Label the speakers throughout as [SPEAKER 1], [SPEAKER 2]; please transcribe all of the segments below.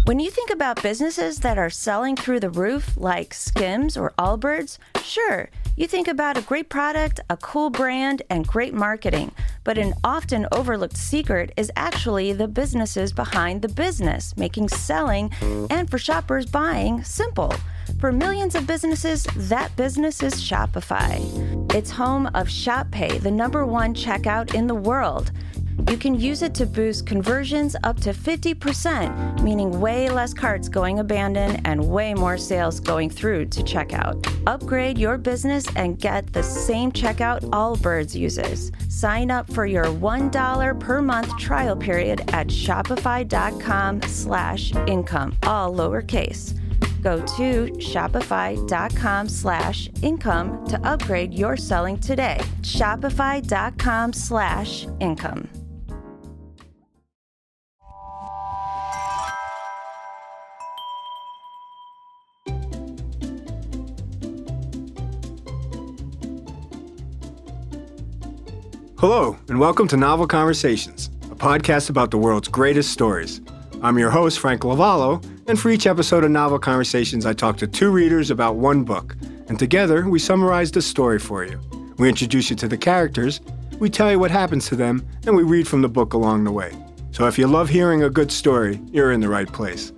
[SPEAKER 1] When you think about businesses that are selling through the roof, like Skims or Allbirds, sure, you think about a great product, a cool brand, and great marketing. But an often overlooked secret is actually the businesses behind the business, making selling and for shoppers buying simple. For millions of businesses, that business is Shopify. It's home of Shop Pay, the #1 checkout in the world. You can use it to boost conversions up to 50%, meaning way less carts going abandoned and way more sales going through to checkout. Upgrade your business and get the same checkout Allbirds uses. Sign up for your $1 per month trial period at shopify.com/income, all lowercase. Go to shopify.com/income to upgrade your selling today. Shopify.com/income.
[SPEAKER 2] Hello, and welcome to Novel Conversations, a podcast about the world's greatest stories. I'm your host, Frank Lavallo, and for each episode of Novel Conversations, I talk to two readers about one book, and together we summarize the story for you. We introduce you to the characters, we tell you what happens to them, and we read from the book along the way. So if you love hearing a good story, you're in the right place.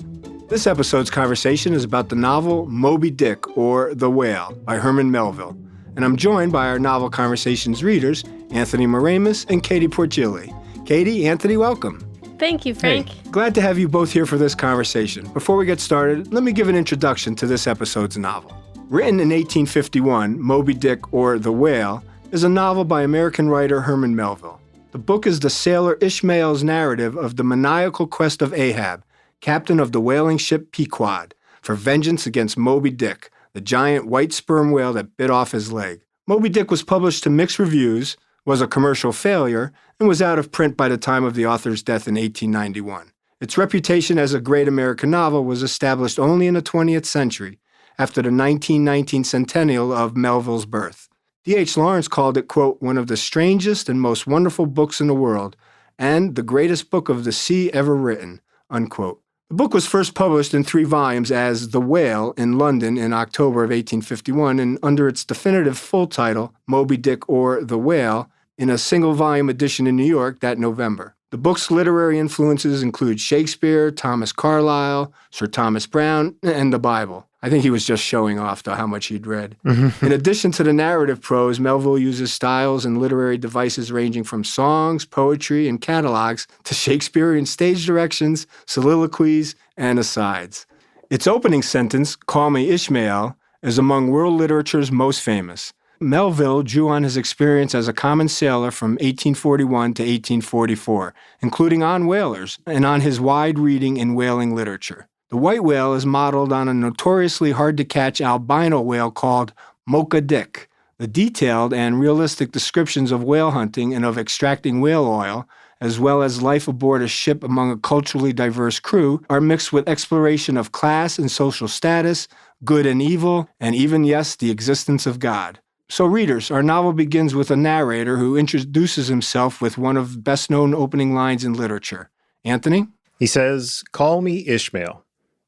[SPEAKER 2] This episode's conversation is about the novel Moby Dick, or The Whale, by Herman Melville. And I'm joined by our Novel Conversations readers, Anthony Moramus and Katie Porgilli. Katie, Anthony, welcome.
[SPEAKER 3] Thank you, Frank.
[SPEAKER 2] Hey, glad to have you both here for this conversation. Before we get started, let me give an introduction to this episode's novel. Written in 1851, Moby Dick, or The Whale, is a novel by American writer Herman Melville. The book is the sailor Ishmael's narrative of the maniacal quest of Ahab, captain of the whaling ship Pequod, for vengeance against Moby Dick, the giant white sperm whale that bit off his leg. Moby Dick was published to mixed reviews, was a commercial failure, and was out of print by the time of the author's death in 1891. Its reputation as a great American novel was established only in the 20th century, after the 1919 centennial of Melville's birth. D.H. Lawrence called it, quote, one of the strangest and most wonderful books in the world, and the greatest book of the sea ever written, unquote. The book was first published in 3 volumes as The Whale in London in October of 1851, and under its definitive full title, Moby Dick, or The Whale, in a single-volume edition in New York that November. The book's literary influences include Shakespeare, Thomas Carlyle, Sir Thomas Browne, and the Bible. I think he was just showing off how much he'd read. In addition to the narrative prose, Melville uses styles and literary devices ranging from songs, poetry, and catalogs to Shakespearean stage directions, soliloquies, and asides. Its opening sentence, "Call me Ishmael," is among world literature's most famous. Melville drew on his experience as a common sailor from 1841 to 1844, including on whalers, and on his wide reading in whaling literature. The white whale is modeled on a notoriously hard-to-catch albino whale called Moby Dick. The detailed and realistic descriptions of whale hunting and of extracting whale oil, as well as life aboard a ship among a culturally diverse crew, are mixed with exploration of class and social status, good and evil, and even, yes, the existence of God. So readers, our novel begins with a narrator who introduces himself with one of the best-known opening lines in literature. Anthony?
[SPEAKER 4] He says, "Call me Ishmael."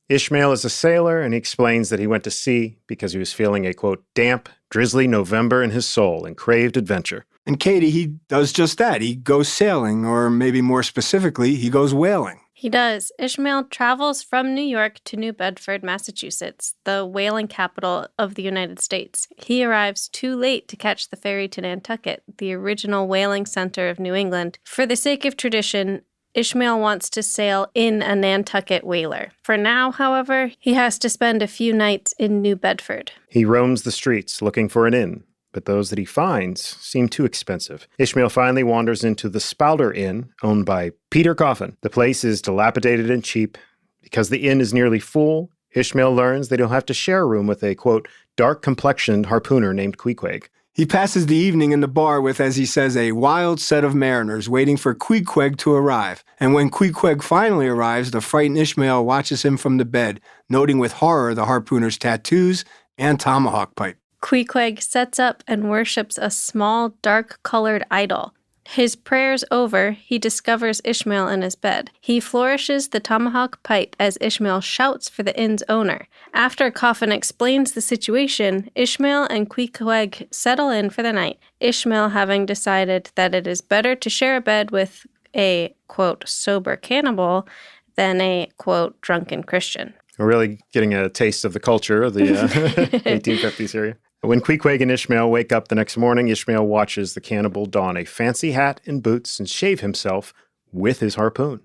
[SPEAKER 4] Ishmael is a sailor, and he explains that he went to sea because he was feeling a, quote, damp, drizzly November in his soul and craved adventure.
[SPEAKER 2] And Katie, he does just that. He goes sailing, or maybe more specifically, he goes whaling.
[SPEAKER 3] He does. Ishmael travels from New York to New Bedford, Massachusetts, the whaling capital of the United States. He arrives too late to catch the ferry to Nantucket, the original whaling center of New England. For the sake of tradition, Ishmael wants to sail in a Nantucket whaler. For now, however, he has to spend a few nights in New Bedford.
[SPEAKER 4] He roams the streets looking for an inn, but those that he finds seem too expensive. Ishmael finally wanders into the Spouter Inn, owned by Peter Coffin. The place is dilapidated and cheap. Because the inn is nearly full, Ishmael learns that he'll have to share a room with a, quote, dark-complexioned harpooner named Queequeg.
[SPEAKER 2] He passes the evening in the bar with, as he says, a wild set of mariners waiting for Queequeg to arrive. And when Queequeg finally arrives, the frightened Ishmael watches him from the bed, noting with horror the harpooner's tattoos and tomahawk pipe.
[SPEAKER 3] Queequeg sets up and worships a small, dark-colored idol. His prayers over, he discovers Ishmael in his bed. He flourishes the tomahawk pipe as Ishmael shouts for the inn's owner. After Coffin explains the situation, Ishmael and Queequeg settle in for the night, Ishmael having decided that it is better to share a bed with a, quote, sober cannibal than a, quote, drunken Christian.
[SPEAKER 4] We're really getting a taste of the culture of the 1850s here. When Queequeg and Ishmael wake up the next morning, Ishmael watches the cannibal don a fancy hat and boots and shave himself with his harpoon.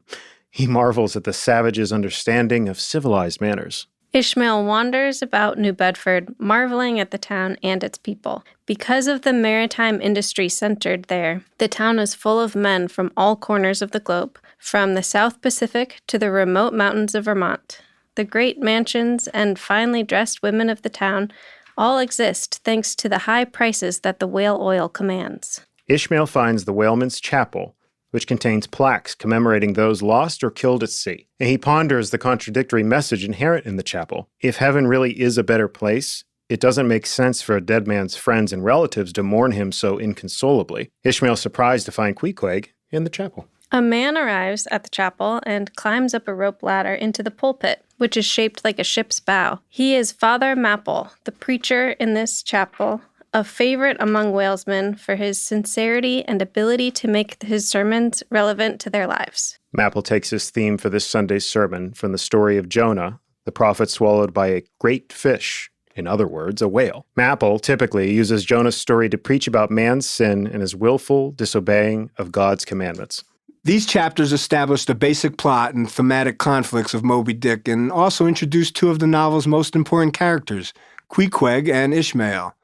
[SPEAKER 4] He marvels at the savage's understanding of civilized manners.
[SPEAKER 3] Ishmael wanders about New Bedford, marveling at the town and its people. Because of the maritime industry centered there, the town is full of men from all corners of the globe, from the South Pacific to the remote mountains of Vermont. The great mansions and finely dressed women of the town all exist thanks to the high prices that the whale oil commands.
[SPEAKER 4] Ishmael finds the whaleman's chapel, which contains plaques commemorating those lost or killed at sea. And he ponders the contradictory message inherent in the chapel. If heaven really is a better place, it doesn't make sense for a dead man's friends and relatives to mourn him so inconsolably. Ishmael's surprised to find Queequeg in the chapel.
[SPEAKER 3] A man arrives at the chapel and climbs up a rope ladder into the pulpit, which is shaped like a ship's bow. He is Father Mapple, the preacher in this chapel, a favorite among whalesmen for his sincerity and ability to make his sermons relevant to their lives.
[SPEAKER 4] Mapple takes his theme for this Sunday's sermon from the story of Jonah, the prophet swallowed by a great fish, in other words, a whale. Mapple typically uses Jonah's story to preach about man's sin and his willful disobeying of God's commandments.
[SPEAKER 2] These chapters established the basic plot and thematic conflicts of Moby Dick and also introduced two of the novel's most important characters, Queequeg and Ishmael.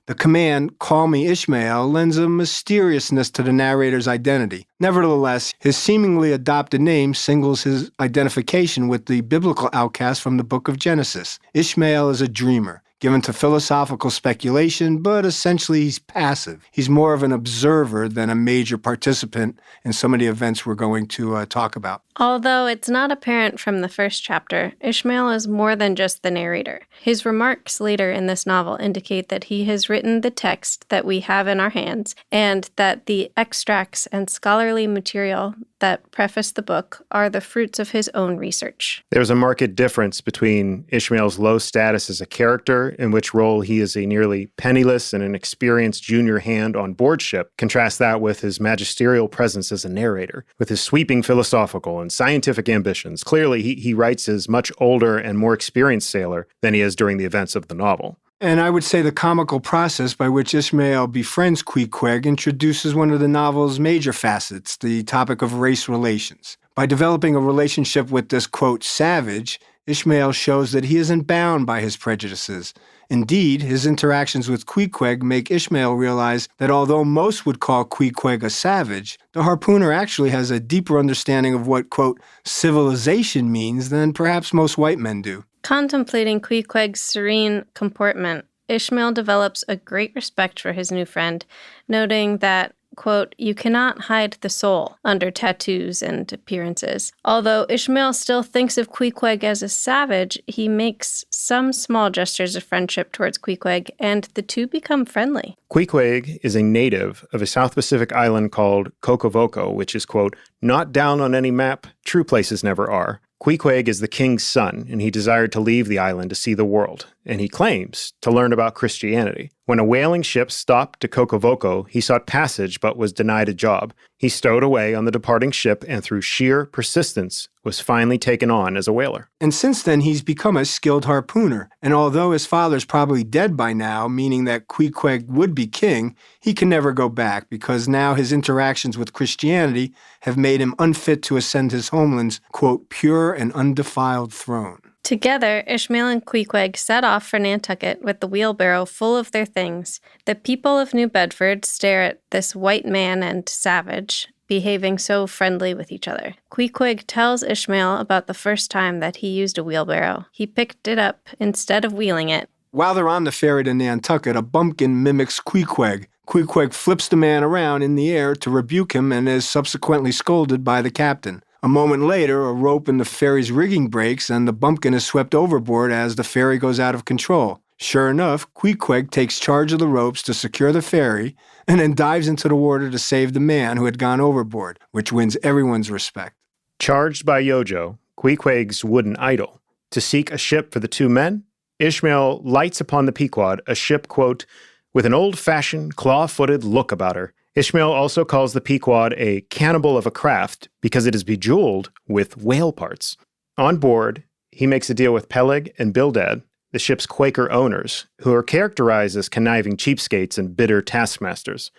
[SPEAKER 2] The command, "Call me Ishmael," lends a mysteriousness to the narrator's identity. Nevertheless, his seemingly adopted name singles his identification with the biblical outcast from the book of Genesis. Ishmael is a dreamer, given to philosophical speculation, but essentially he's passive. He's more of an observer than a major participant in some of the events we're going to talk about.
[SPEAKER 3] Although it's not apparent from the first chapter, Ishmael is more than just the narrator. His remarks later in this novel indicate that he has written the text that we have in our hands, and that the extracts and scholarly material that preface the book are the fruits of his own research.
[SPEAKER 4] There's a marked difference between Ishmael's low status as a character, in which role he is a nearly penniless and inexperienced junior hand on board ship. Contrast that with his magisterial presence as a narrator, with his sweeping philosophical and scientific ambitions. Clearly, he writes as much older and more experienced sailor than he is during the events of the novel.
[SPEAKER 2] And I would say the comical process by which Ishmael befriends Queequeg introduces one of the novel's major facets, the topic of race relations. By developing a relationship with this, quote, savage, Ishmael shows that he isn't bound by his prejudices. Indeed, his interactions with Queequeg make Ishmael realize that although most would call Queequeg a savage, the harpooner actually has a deeper understanding of what, quote, civilization means than perhaps most white men do.
[SPEAKER 3] Contemplating Queequeg's serene comportment, Ishmael develops a great respect for his new friend, noting that, quote, you cannot hide the soul under tattoos and appearances. Although Ishmael still thinks of Queequeg as a savage, he makes some small gestures of friendship towards Queequeg, and the two become friendly.
[SPEAKER 4] Queequeg is a native of a South Pacific island called Kokovoko, which is, quote, not down on any map, true places never are. Queequeg is the king's son, and he desired to leave the island to see the world, and he claims to learn about Christianity. When a whaling ship stopped to Kokovoko, he sought passage but was denied a job. He stowed away on the departing ship and through sheer persistence was finally taken on as a whaler.
[SPEAKER 2] And since then, he's become a skilled harpooner. And although his father's probably dead by now, meaning that Queequeg would be king, he can never go back because now his interactions with Christianity have made him unfit to ascend his homeland's, quote, pure and undefiled throne.
[SPEAKER 3] Together, Ishmael and Queequeg set off for Nantucket with the wheelbarrow full of their things. The people of New Bedford stare at this white man and savage, behaving so friendly with each other. Queequeg tells Ishmael about the first time that he used a wheelbarrow. He picked it up instead of wheeling it.
[SPEAKER 2] While they're on the ferry to Nantucket, a bumpkin mimics Queequeg. Queequeg flips the man around in the air to rebuke him and is subsequently scolded by the captain. A moment later, a rope in the ferry's rigging breaks and the bumpkin is swept overboard as the ferry goes out of control. Sure enough, Queequeg takes charge of the ropes to secure the ferry and then dives into the water to save the man who had gone overboard, which wins everyone's respect.
[SPEAKER 4] Charged by Yojo, Queequeg's wooden idol, to seek a ship for the two men, Ishmael lights upon the Pequod a ship, quote, with an old-fashioned, claw-footed look about her. Ishmael also calls the Pequod a cannibal of a craft because it is bejeweled with whale parts. On board, he makes a deal with Peleg and Bildad, the ship's Quaker owners, who are characterized as conniving cheapskates and bitter taskmasters.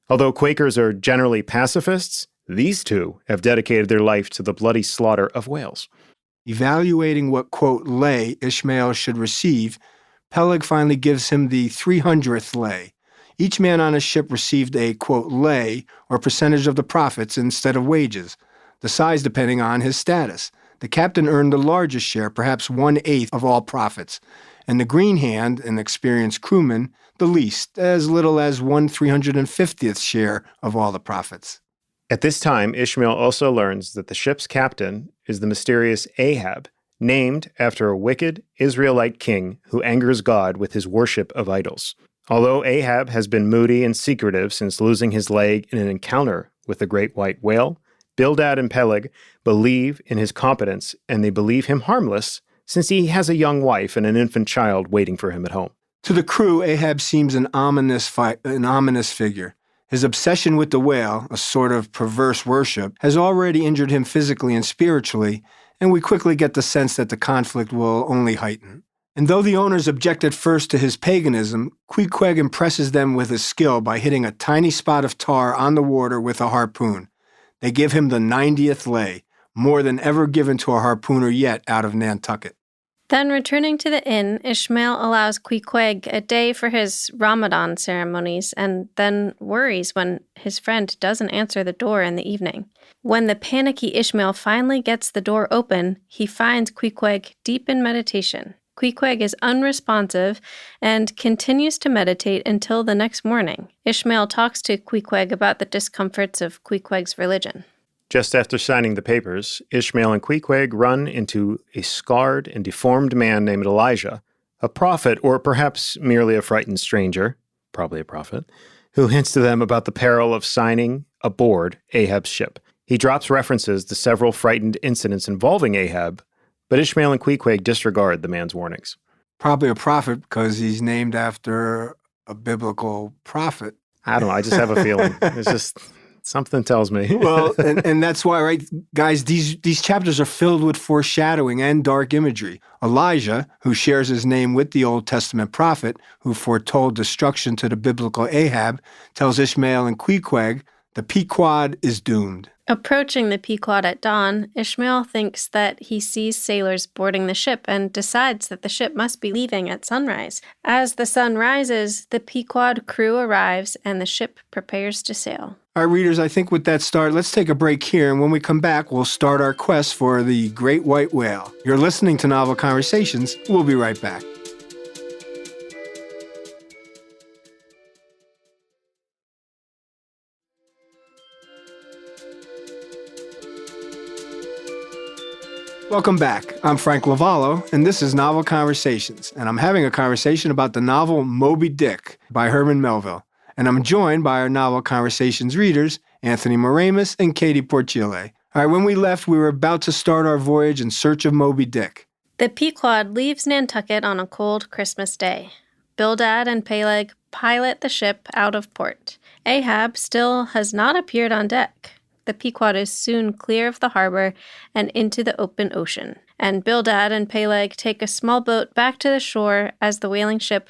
[SPEAKER 4] Although Quakers are generally pacifists, these two have dedicated their life to the bloody slaughter of whales.
[SPEAKER 2] Evaluating what, quote, lay Ishmael should receive, Peleg finally gives him the 300th lay. Each man on his ship received a, quote, lay, or percentage of the profits instead of wages, the size depending on his status. The captain earned the largest share, perhaps 1/8 of all profits, and the green hand, an experienced crewman, the least, as little as 1/350th share of all the profits.
[SPEAKER 4] At this time, Ishmael also learns that the ship's captain is the mysterious Ahab, named after a wicked Israelite king who angers God with his worship of idols. Although Ahab has been moody and secretive since losing his leg in an encounter with the great white whale, Bildad and Peleg believe in his competence, and they believe him harmless since he has a young wife and an infant child waiting for him at home.
[SPEAKER 2] To the crew, Ahab seems an ominous figure. His obsession with the whale, a sort of perverse worship, has already injured him physically and spiritually, and we quickly get the sense that the conflict will only heighten. And though the owners objected first to his paganism, Queequeg impresses them with his skill by hitting a tiny spot of tar on the water with a harpoon. They give him the 90th lay, more than ever given to a harpooner yet out of Nantucket.
[SPEAKER 3] Then returning to the inn, Ishmael allows Queequeg a day for his Ramadan ceremonies and then worries when his friend doesn't answer the door in the evening. When the panicky Ishmael finally gets the door open, he finds Queequeg deep in meditation. Queequeg is unresponsive and continues to meditate until the next morning. Ishmael talks to Queequeg about the discomforts of Queequeg's religion.
[SPEAKER 4] Just after signing the papers, Ishmael and Queequeg run into a scarred and deformed man named Elijah, a prophet or perhaps merely a frightened stranger, probably a prophet, who hints to them about the peril of signing aboard Ahab's ship. He drops references to several frightened incidents involving Ahab, but Ishmael and Queequeg disregard the man's warnings.
[SPEAKER 2] Probably a prophet because he's named after a biblical prophet.
[SPEAKER 4] I don't know. I just have a feeling. It's just something tells me.
[SPEAKER 2] Well, and that's why, right, guys, these chapters are filled with foreshadowing and dark imagery. Elijah, who shares his name with the Old Testament prophet who foretold destruction to the biblical Ahab, tells Ishmael and Queequeg the Pequod is doomed.
[SPEAKER 3] Approaching the Pequod at dawn, Ishmael thinks that he sees sailors boarding the ship and decides that the ship must be leaving at sunrise. As the sun rises, the Pequod crew arrives and the ship prepares to sail.
[SPEAKER 2] All right, readers, I think with that start, let's take a break here, and when we come back, we'll start our quest for the great white whale. You're listening to Novel Conversations. We'll be right back. Welcome back. I'm Frank Lavallo, and this is Novel Conversations, and I'm having a conversation about the novel Moby Dick by Herman Melville. And I'm joined by our Novel Conversations readers, Anthony Moramus and Katie Porcile. All right, when we left, we were about to start our voyage in search of Moby Dick.
[SPEAKER 3] The Pequod leaves Nantucket on a cold Christmas day. Bildad and Peleg pilot the ship out of port. Ahab still has not appeared on deck. The Pequod is soon clear of the harbor and into the open ocean. And Bildad and Peleg take a small boat back to the shore as the whaling ship,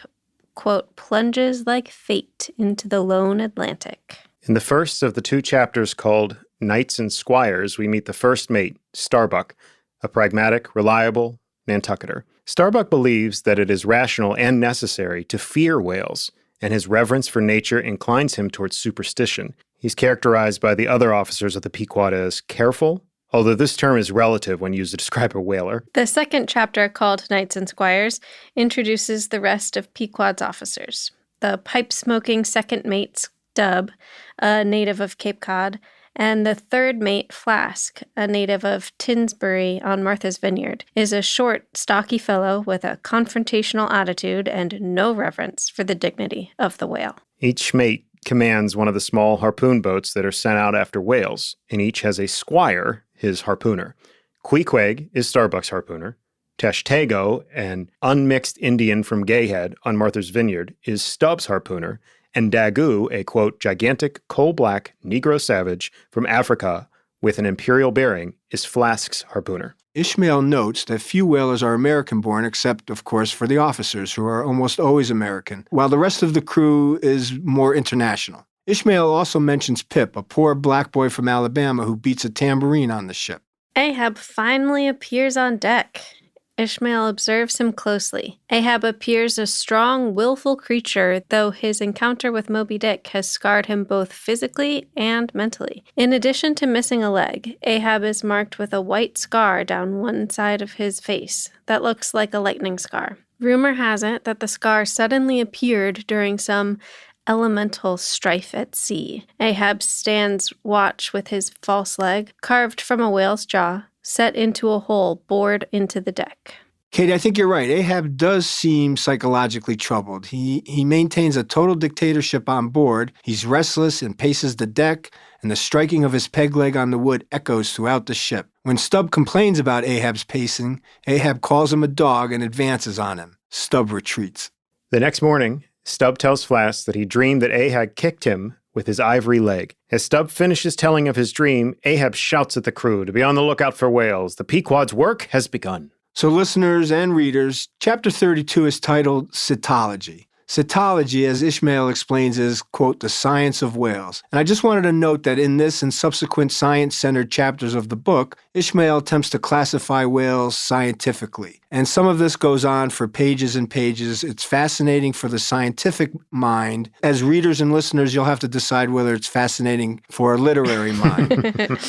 [SPEAKER 3] quote, plunges like fate into the lone Atlantic.
[SPEAKER 4] In the first of the two chapters called Knights and Squires, we meet the first mate, Starbuck, a pragmatic, reliable Nantucketer. Starbuck believes that it is rational and necessary to fear whales, and his reverence for nature inclines him towards superstition. He's characterized by the other officers of the Pequod as careful, although this term is relative when used to describe a whaler.
[SPEAKER 3] The second chapter, called Knights and Squires, introduces the rest of Pequod's officers. The pipe-smoking second mate, Stubb, a native of Cape Cod, And the third mate, Flask, a native of Tinsbury on Martha's Vineyard, is a short, stocky fellow with a confrontational attitude and no reverence for the dignity of the whale.
[SPEAKER 4] Each mate commands one of the small harpoon boats that are sent out after whales, and each has a squire, his harpooner. Queequeg is Starbuck's harpooner. Tashtego, an unmixed Indian from Gayhead on Martha's Vineyard, is Stubbs' harpooner, and Daggoo, a, quote, gigantic, coal-black Negro savage from Africa with an imperial bearing, is Flask's harpooner.
[SPEAKER 2] Ishmael notes that few whalers are American-born except, of course, for the officers, who are almost always American, while the rest of the crew is more international. Ishmael also mentions Pip, a poor black boy from Alabama who beats a tambourine on the ship.
[SPEAKER 3] Ahab finally appears on deck. Ishmael observes him closely. Ahab appears a strong, willful creature, though his encounter with Moby Dick has scarred him both physically and mentally. In addition to missing a leg, Ahab is marked with a white scar down one side of his face that looks like a lightning scar. Rumor has it that the scar suddenly appeared during some elemental strife at sea. Ahab stands watch with his false leg, carved from a whale's jaw, set into a hole bored into the deck.
[SPEAKER 2] Katie, I think you're right. Ahab does seem psychologically troubled. He maintains a total dictatorship on board. He's restless and paces the deck, and the striking of his peg leg on the wood echoes throughout the ship. When Stubb complains about Ahab's pacing, Ahab calls him a dog and advances on him. Stubb retreats.
[SPEAKER 4] The next morning, Stubb tells Flask that he dreamed that Ahab kicked him with his ivory leg. As Stubb finishes telling of his dream, Ahab shouts at the crew to be on the lookout for whales. The Pequod's work has begun.
[SPEAKER 2] So listeners and readers, Chapter 32 is titled Cetology. Cetology, as Ishmael explains, is, quote, the science of whales. And I just wanted to note that in this and subsequent science-centered chapters of the book, Ishmael attempts to classify whales scientifically. And some of this goes on for pages and pages. It's fascinating for the scientific mind. As readers and listeners, you'll have to decide whether it's fascinating for a literary mind.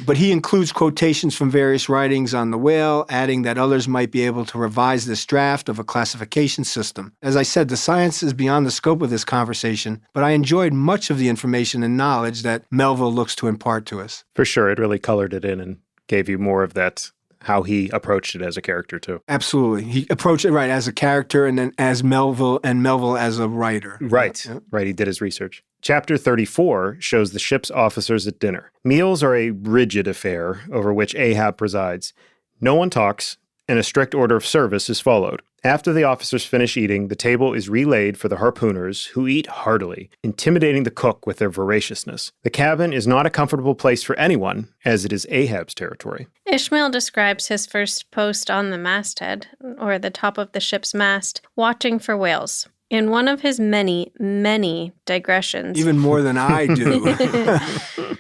[SPEAKER 2] But he includes quotations from various writings on the whale, adding that others might be able to revise this draft of a classification system. As I said, the science is beyond the scope of this conversation, but I enjoyed much of the information and knowledge that Melville looks to impart to us.
[SPEAKER 4] For sure, it really colored it in and gave you more of that, how he approached it as a character, too.
[SPEAKER 2] Absolutely. He approached it, right, as a character and then as Melville, and Melville as a writer.
[SPEAKER 4] Right,
[SPEAKER 2] Yeah.
[SPEAKER 4] right. He did his research. Chapter 34 shows the ship's officers at dinner. Meals are a rigid affair over which Ahab presides. No one talks, and a strict order of service is followed. After the officers finish eating, the table is relayed for the harpooners, who eat heartily, intimidating the cook with their voraciousness. The cabin is not a comfortable place for anyone, as it is Ahab's territory.
[SPEAKER 3] Ishmael describes his first post on the masthead, or the top of the ship's mast, watching for whales. In one of his many, many digressions,
[SPEAKER 2] Even more than I do.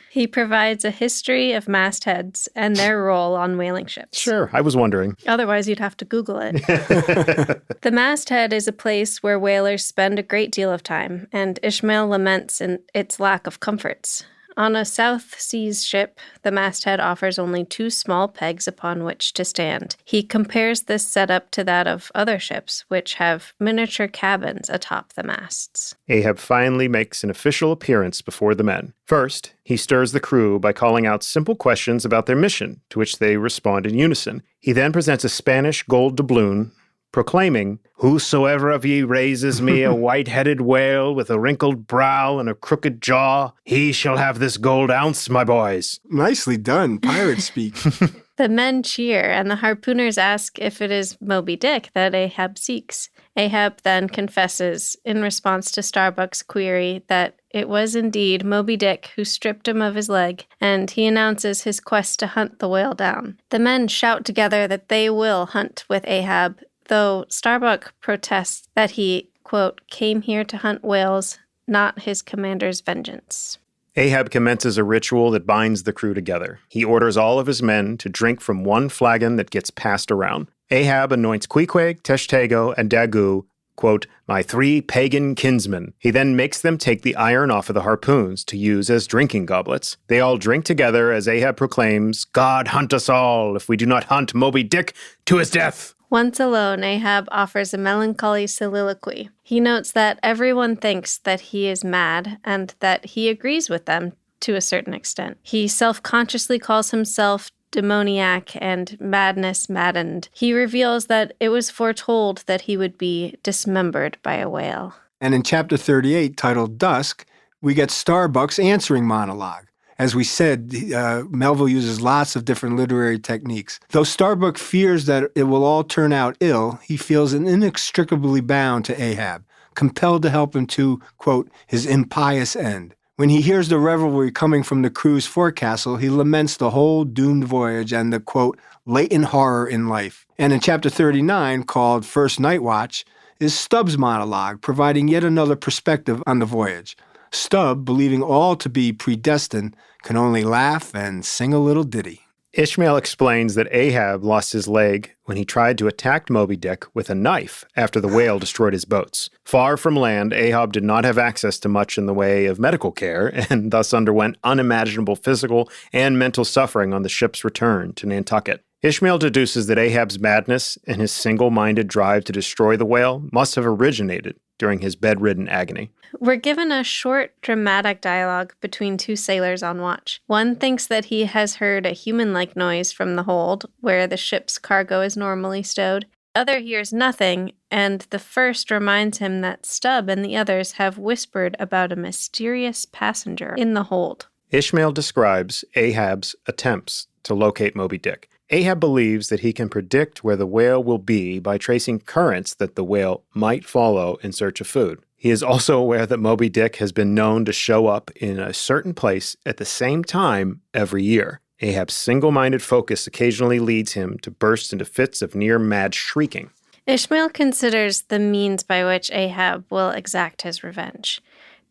[SPEAKER 3] he provides a history of mastheads and their role on whaling ships.
[SPEAKER 4] Sure, I was wondering.
[SPEAKER 3] Otherwise, you'd have to Google it. The masthead is a place where whalers spend a great deal of time, and Ishmael laments in its lack of comforts. On a South Seas ship, the masthead offers only 2 small pegs upon which to stand. He compares this setup to that of other ships, which have miniature cabins atop the masts.
[SPEAKER 4] Ahab finally makes an official appearance before the men. First, he stirs the crew by calling out simple questions about their mission, to which they respond in unison. He then presents a Spanish gold doubloon, proclaiming, "Whosoever of ye raises me a white-headed whale with a wrinkled brow and a crooked jaw, he shall have this gold ounce, my boys."
[SPEAKER 2] Nicely done. Pirate speak.
[SPEAKER 3] The men cheer, and the harpooners ask if it is Moby Dick that Ahab seeks. Ahab then confesses, in response to Starbuck's query, that it was indeed Moby Dick who stripped him of his leg, and he announces his quest to hunt the whale down. The men shout together that they will hunt with Ahab, though Starbuck protests that he, quote, came here to hunt whales, not his commander's vengeance.
[SPEAKER 4] Ahab commences a ritual that binds the crew together. He orders all of his men to drink from one flagon that gets passed around. Ahab anoints Queequeg, Tashtego, and Daggoo, quote, my 3 pagan kinsmen. He then makes them take the iron off of the harpoons to use as drinking goblets. They all drink together as Ahab proclaims, "God hunt us all if we do not hunt Moby Dick to his death."
[SPEAKER 3] Once alone, Ahab offers a melancholy soliloquy. He notes that everyone thinks that he is mad and that he agrees with them to a certain extent. He self-consciously calls himself demoniac and madness maddened. He reveals that it was foretold that he would be dismembered by a whale.
[SPEAKER 2] And in chapter 38, titled Dusk, we get Starbuck's answering monologue. As we said, Melville uses lots of different literary techniques. Though Starbuck fears that it will all turn out ill, he feels inextricably bound to Ahab, compelled to help him to, quote, his impious end. When he hears the revelry coming from the crew's forecastle, he laments the whole doomed voyage and the, quote, latent horror in life. And in chapter 39, called First Night Watch, is Stubb's monologue, providing yet another perspective on the voyage. Stubb, believing all to be predestined, can only laugh and sing a little ditty.
[SPEAKER 4] Ishmael explains that Ahab lost his leg when he tried to attack Moby Dick with a knife after the whale destroyed his boats. Far from land, Ahab did not have access to much in the way of medical care and thus underwent unimaginable physical and mental suffering on the ship's return to Nantucket. Ishmael deduces that Ahab's madness and his single-minded drive to destroy the whale must have originated during his bedridden agony.
[SPEAKER 3] We're given a short, dramatic dialogue between two sailors on watch. One thinks that he has heard a human-like noise from the hold, where the ship's cargo is normally stowed. The other hears nothing, and the first reminds him that Stubb and the others have whispered about a mysterious passenger in the hold.
[SPEAKER 4] Ishmael describes Ahab's attempts to locate Moby Dick. Ahab believes that he can predict where the whale will be by tracing currents that the whale might follow in search of food. He is also aware that Moby Dick has been known to show up in a certain place at the same time every year. Ahab's single-minded focus occasionally leads him to burst into fits of near-mad shrieking.
[SPEAKER 3] Ishmael considers the means by which Ahab will exact his revenge.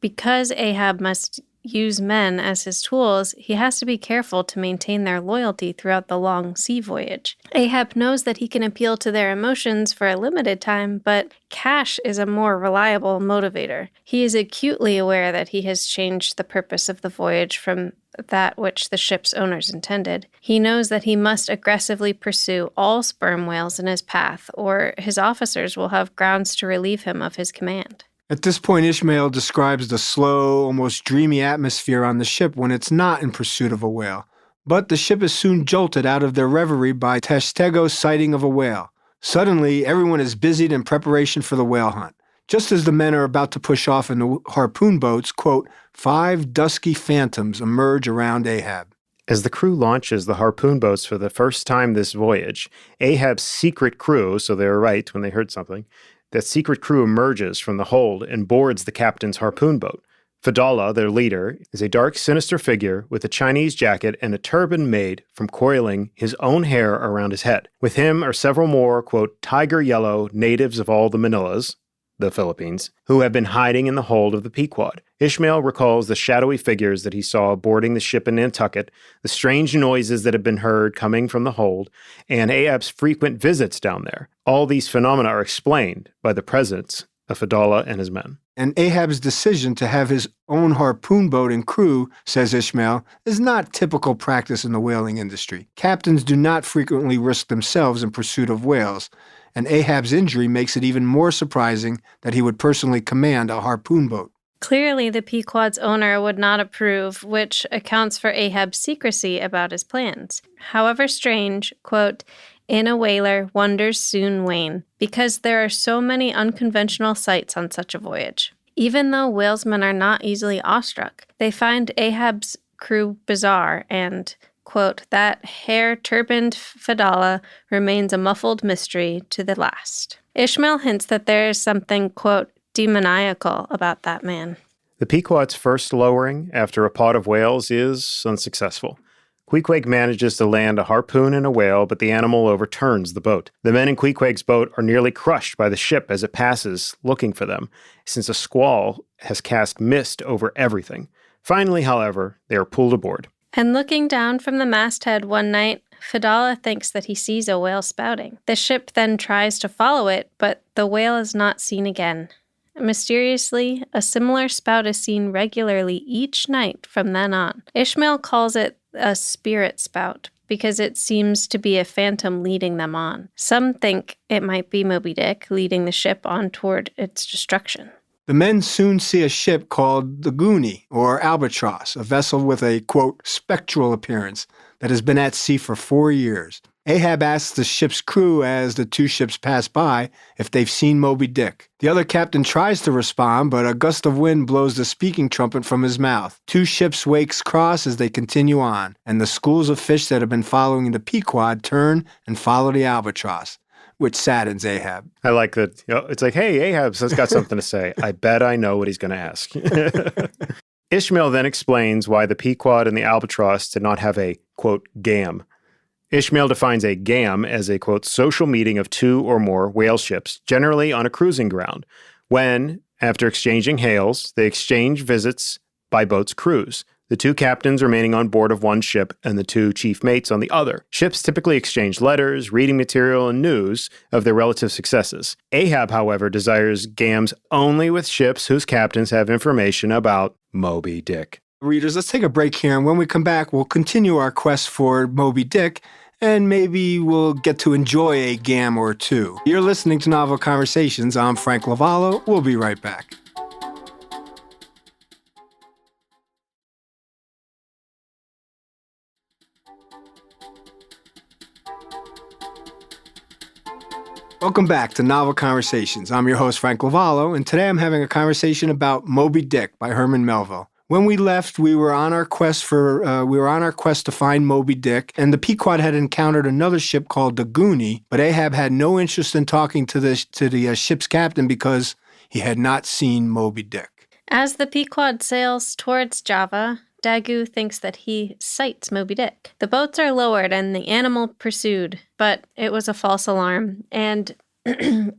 [SPEAKER 3] Because Ahab must use men as his tools, he has to be careful to maintain their loyalty throughout the long sea voyage. Ahab knows that he can appeal to their emotions for a limited time, but cash is a more reliable motivator. He is acutely aware that he has changed the purpose of the voyage from that which the ship's owners intended. He knows that he must aggressively pursue all sperm whales in his path, or his officers will have grounds to relieve him of his command.
[SPEAKER 2] At this point, Ishmael describes the slow, almost dreamy atmosphere on the ship when it's not in pursuit of a whale. But the ship is soon jolted out of their reverie by Tashtego's sighting of a whale. Suddenly, everyone is busied in preparation for the whale hunt. Just as the men are about to push off in the harpoon boats, quote, 5 dusky phantoms emerge around Ahab.
[SPEAKER 4] As the crew launches the harpoon boats for the first time this voyage, Ahab's secret crew, so they were right when they heard something, that secret crew emerges from the hold and boards the captain's harpoon boat. Fadallah, their leader, is a dark, sinister figure with a Chinese jacket and a turban made from coiling his own hair around his head. With him are several more, quote, tiger yellow natives of all the Manilas, the Philippines, who have been hiding in the hold of the Pequod. Ishmael recalls the shadowy figures that he saw boarding the ship in Nantucket, the strange noises that have been heard coming from the hold, and Ahab's frequent visits down there. All these phenomena are explained by the presence of Fadallah and his men.
[SPEAKER 2] And Ahab's decision to have his own harpoon boat and crew, says Ishmael, is not typical practice in the whaling industry. Captains do not frequently risk themselves in pursuit of whales, and Ahab's injury makes it even more surprising that he would personally command a harpoon boat.
[SPEAKER 3] Clearly, the Pequod's owner would not approve, which accounts for Ahab's secrecy about his plans. However strange, quote, in a whaler, wonders soon wane, because there are so many unconventional sights on such a voyage. Even though whalesmen are not easily awestruck, they find Ahab's crew bizarre and, quote, that hair-turbaned Fadallah remains a muffled mystery to the last. Ishmael hints that there is something, quote, demoniacal about that man.
[SPEAKER 4] The Pequod's first lowering after a pod of whales is unsuccessful. Queequeg manages to land a harpoon in a whale, but the animal overturns the boat. The men in Queequeg's boat are nearly crushed by the ship as it passes, looking for them, since a squall has cast mist over everything. Finally, however, they are pulled aboard.
[SPEAKER 3] And looking down from the masthead one night, Fadallah thinks that he sees a whale spouting. The ship then tries to follow it, but the whale is not seen again. Mysteriously, a similar spout is seen regularly each night from then on. Ishmael calls it a spirit spout because it seems to be a phantom leading them on. Some think it might be Moby Dick leading the ship on toward its destruction.
[SPEAKER 2] The men soon see a ship called the Goonie, or Albatross, a vessel with a, quote, spectral appearance that has been at sea for 4 years. Ahab asks the ship's crew as the two ships pass by if they've seen Moby Dick. The other captain tries to respond, but a gust of wind blows the speaking trumpet from his mouth. Two ships' wakes cross as they continue on, and the schools of fish that have been following the Pequod turn and follow the Albatross, which saddens Ahab.
[SPEAKER 4] I like that. It's like, hey, Ahab's got something to say. I bet I know what he's going to ask. Ishmael then explains why the Pequod and the Albatross did not have a, quote, gam. Ishmael defines a gam as a, quote, social meeting of two or more whale ships, generally on a cruising ground, when, after exchanging hails, they exchange visits by boat's crews, the two captains remaining on board of one ship and the two chief mates on the other. Ships typically exchange letters, reading material, and news of their relative successes. Ahab, however, desires gams only with ships whose captains have information about Moby Dick.
[SPEAKER 2] Readers, let's take a break here, and when we come back, we'll continue our quest for Moby Dick, and maybe we'll get to enjoy a gam or two. You're listening to Novel Conversations. I'm Frank Lavallo. We'll be right back. Welcome back to Novel Conversations. I'm your host, Frank Lavallo, and today I'm having a conversation about Moby Dick by Herman Melville. When we left, we were on our quest to find Moby Dick, and the Pequod had encountered another ship called the Goonie, but Ahab had no interest in talking to the ship's captain because he had not seen Moby Dick.
[SPEAKER 3] As the Pequod sails towards Java, Daggoo thinks that he sights Moby Dick. The boats are lowered and the animal pursued, but it was a false alarm, and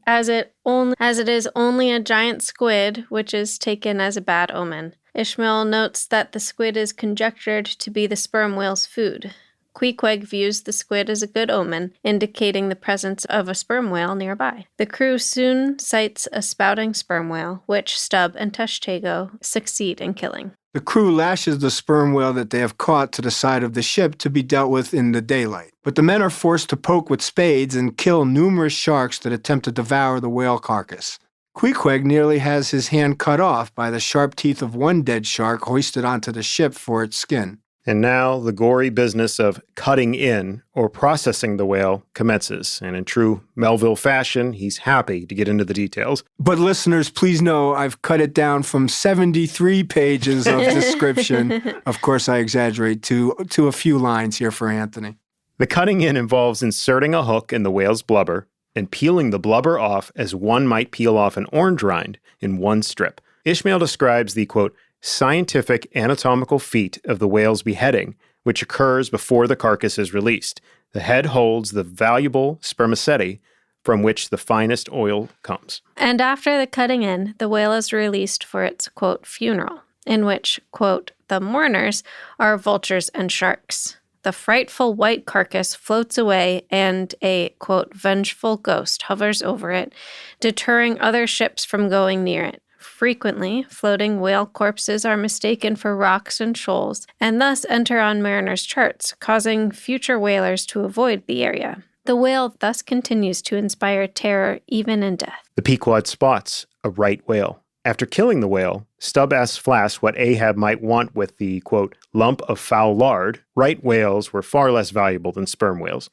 [SPEAKER 3] as it is only a giant squid, which is taken as a bad omen. Ishmael notes that the squid is conjectured to be the sperm whale's food. Pequod views the squid as a good omen, indicating the presence of a sperm whale nearby. The crew soon sights a spouting sperm whale, which Stubb and Tushtego succeed in killing.
[SPEAKER 2] The crew lashes the sperm whale that they have caught to the side of the ship to be dealt with in the daylight. But the men are forced to poke with spades and kill numerous sharks that attempt to devour the whale carcass. Pequod nearly has his hand cut off by the sharp teeth of one dead shark hoisted onto the ship for its skin.
[SPEAKER 4] And now the gory business of cutting in or processing the whale commences. And in true Melville fashion, he's happy to get into the details.
[SPEAKER 2] But listeners, please know I've cut it down from 73 pages of description. Of course, I exaggerate to a few lines here for Anthony.
[SPEAKER 4] The cutting in involves inserting a hook in the whale's blubber and peeling the blubber off as one might peel off an orange rind in one strip. Ishmael describes the, quote, scientific anatomical feat of the whale's beheading, which occurs before the carcass is released. The head holds the valuable spermaceti from which the finest oil comes.
[SPEAKER 3] And after the cutting in, the whale is released for its, quote, funeral, in which, quote, the mourners are vultures and sharks. The frightful white carcass floats away, and a, quote, vengeful ghost hovers over it, deterring other ships from going near it. Frequently, floating whale corpses are mistaken for rocks and shoals, and thus enter on mariners' charts, causing future whalers to avoid the area. The whale thus continues to inspire terror even in death.
[SPEAKER 4] The Pequod spots a right whale. After killing the whale, Stubb asks Flask what Ahab might want with the, quote, lump of foul lard. Right whales were far less valuable than sperm whales.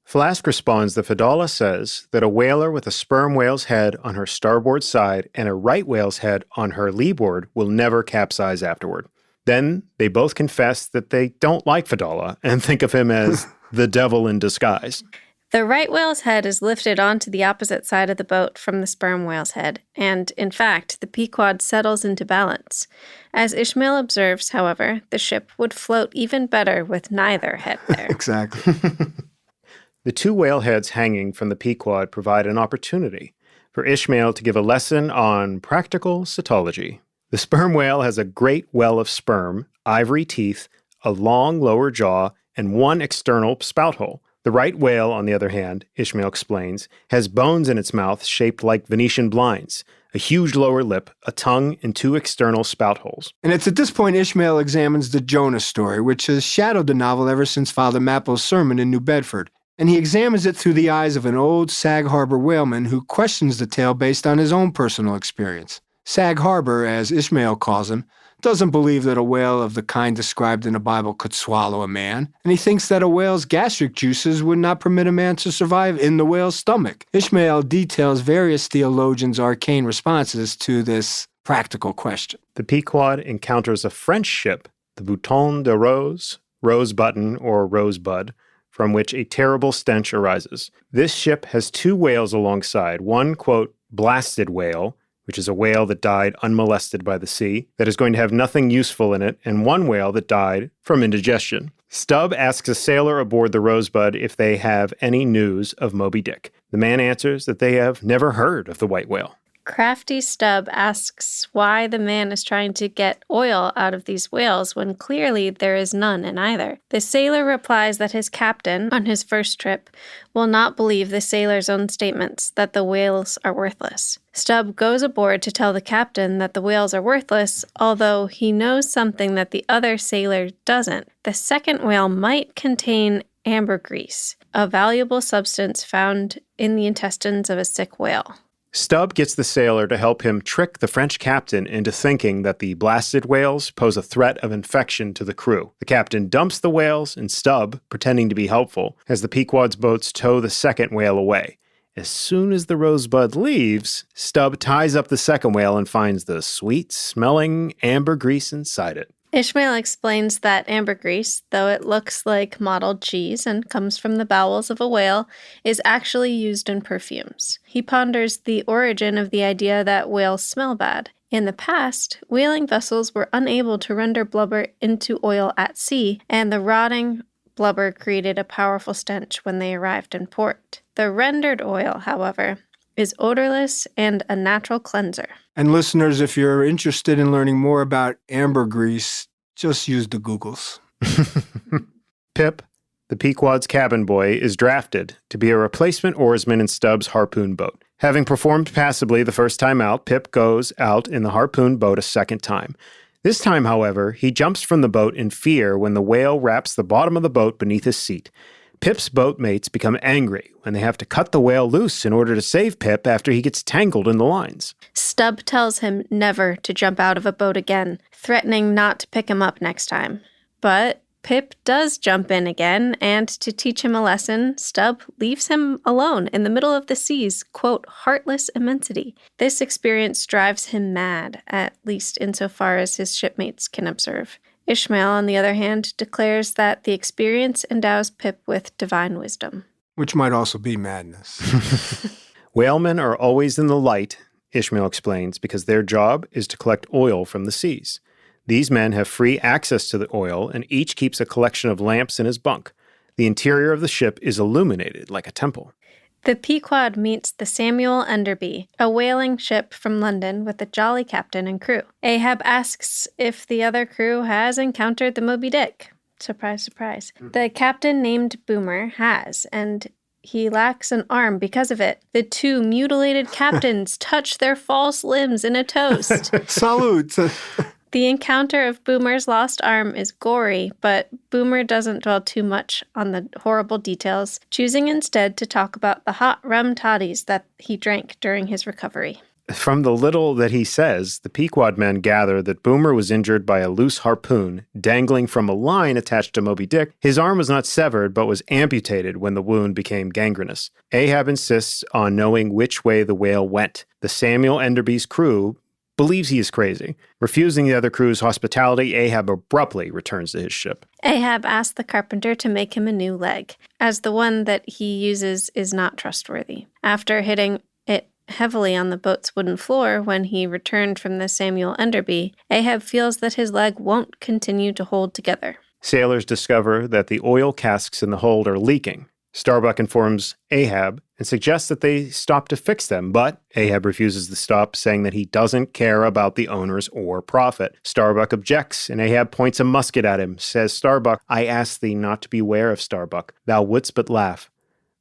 [SPEAKER 4] Flask responds that Fedallah says that a whaler with a sperm whale's head on her starboard side and a right whale's head on her leeboard will never capsize afterward. Then they both confess that they don't like Fedallah and think of him as the devil in disguise.
[SPEAKER 3] The right whale's head is lifted onto the opposite side of the boat from the sperm whale's head, and, in fact, the Pequod settles into balance. As Ishmael observes, however, the ship would float even better with neither head there.
[SPEAKER 2] Exactly.
[SPEAKER 4] The two whale heads hanging from the Pequod provide an opportunity for Ishmael to give a lesson on practical cetology. The sperm whale has a great well of sperm, ivory teeth, a long lower jaw, and one external spout hole. The right whale, on the other hand, Ishmael explains, has bones in its mouth shaped like Venetian blinds, a huge lower lip, a tongue, and two external spout holes.
[SPEAKER 2] And it's at this point Ishmael examines the Jonah story, which has shadowed the novel ever since Father Mapple's sermon in New Bedford. And he examines it through the eyes of an old Sag Harbor whaleman who questions the tale based on his own personal experience. Sag Harbor, as Ishmael calls him, doesn't believe that a whale of the kind described in the Bible could swallow a man, and he thinks that a whale's gastric juices would not permit a man to survive in the whale's stomach. Ishmael details various theologians' arcane responses to this practical question.
[SPEAKER 4] The Pequod encounters a French ship, the Bouton de Rose, rose button or rosebud, from which a terrible stench arises. This ship has 2 whales alongside, one, quote, blasted whale, which is a whale that died unmolested by the sea, that is going to have nothing useful in it, and one whale that died from indigestion. Stubb asks a sailor aboard the Rosebud if they have any news of Moby Dick. The man answers that they have never heard of the white whale.
[SPEAKER 3] Crafty Stubb asks why the man is trying to get oil out of these whales when clearly there is none in either. The sailor replies that his captain, on his first trip, will not believe the sailor's own statements that the whales are worthless. Stubb goes aboard to tell the captain that the whales are worthless, although he knows something that the other sailor doesn't. The second whale might contain ambergris, a valuable substance found in the intestines of a sick whale.
[SPEAKER 4] Stubb gets the sailor to help him trick the French captain into thinking that the blasted whales pose a threat of infection to the crew. The captain dumps the whales, and Stubb, pretending to be helpful, has the Pequod's boats tow the second whale away. As soon as the Rosebud leaves, Stubb ties up the second whale and finds the sweet-smelling ambergris inside it.
[SPEAKER 3] Ishmael explains that ambergris, though it looks like mottled cheese and comes from the bowels of a whale, is actually used in perfumes. He ponders the origin of the idea that whales smell bad. In the past, whaling vessels were unable to render blubber into oil at sea, and the rotting blubber created a powerful stench when they arrived in port. The rendered oil, however, is odorless and a natural cleanser.
[SPEAKER 2] And listeners, if you're interested in learning more about ambergris, just use the Googles.
[SPEAKER 4] Pip, the Pequod's cabin boy, is drafted to be a replacement oarsman in Stubb's harpoon boat. Having performed passably the first time out, Pip goes out in the harpoon boat a second time. This time, however, he jumps from the boat in fear when the whale wraps the bottom of the boat beneath his seat. Pip's boatmates become angry when they have to cut the whale loose in order to save Pip after he gets tangled in the lines.
[SPEAKER 3] Stubb tells him never to jump out of a boat again, threatening not to pick him up next time. But Pip does jump in again, and to teach him a lesson, Stubb leaves him alone in the middle of the sea's, quote, heartless immensity. This experience drives him mad, at least insofar as his shipmates can observe. Ishmael, on the other hand, declares that the experience endows Pip with divine wisdom.
[SPEAKER 2] Which might also be madness.
[SPEAKER 4] Whalemen are always in the light, Ishmael explains, because their job is to collect oil from the seas. These men have free access to the oil, and each keeps a collection of lamps in his bunk. The interior of the ship is illuminated like a temple.
[SPEAKER 3] The Pequod meets the Samuel Enderby, a whaling ship from London with a jolly captain and crew. Ahab asks if the other crew has encountered the Moby Dick. Surprise, surprise. The captain, named Boomer, has, and he lacks an arm because of it. The 2 mutilated captains touch their false limbs in a toast.
[SPEAKER 2] Salute!
[SPEAKER 3] The encounter of Boomer's lost arm is gory, but Boomer doesn't dwell too much on the horrible details, choosing instead to talk about the hot rum toddies that he drank during his recovery.
[SPEAKER 4] From the little that he says, the Pequod men gather that Boomer was injured by a loose harpoon dangling from a line attached to Moby Dick. His arm was not severed, but was amputated when the wound became gangrenous. Ahab insists on knowing which way the whale went. The Samuel Enderby's crew believes he is crazy. Refusing the other crew's hospitality, Ahab abruptly returns to his ship.
[SPEAKER 3] Ahab asks the carpenter to make him a new leg, as the one that he uses is not trustworthy. After hitting it heavily on the boat's wooden floor when he returned from the Samuel Enderby, Ahab feels that his leg won't continue to hold together.
[SPEAKER 4] Sailors discover that the oil casks in the hold are leaking. Starbuck informs Ahab and suggests that they stop to fix them, but Ahab refuses to stop, saying that he doesn't care about the owners or profit. Starbuck objects, and Ahab points a musket at him. Says Starbuck, "I ask thee not to beware of Starbuck. Thou wouldst but laugh.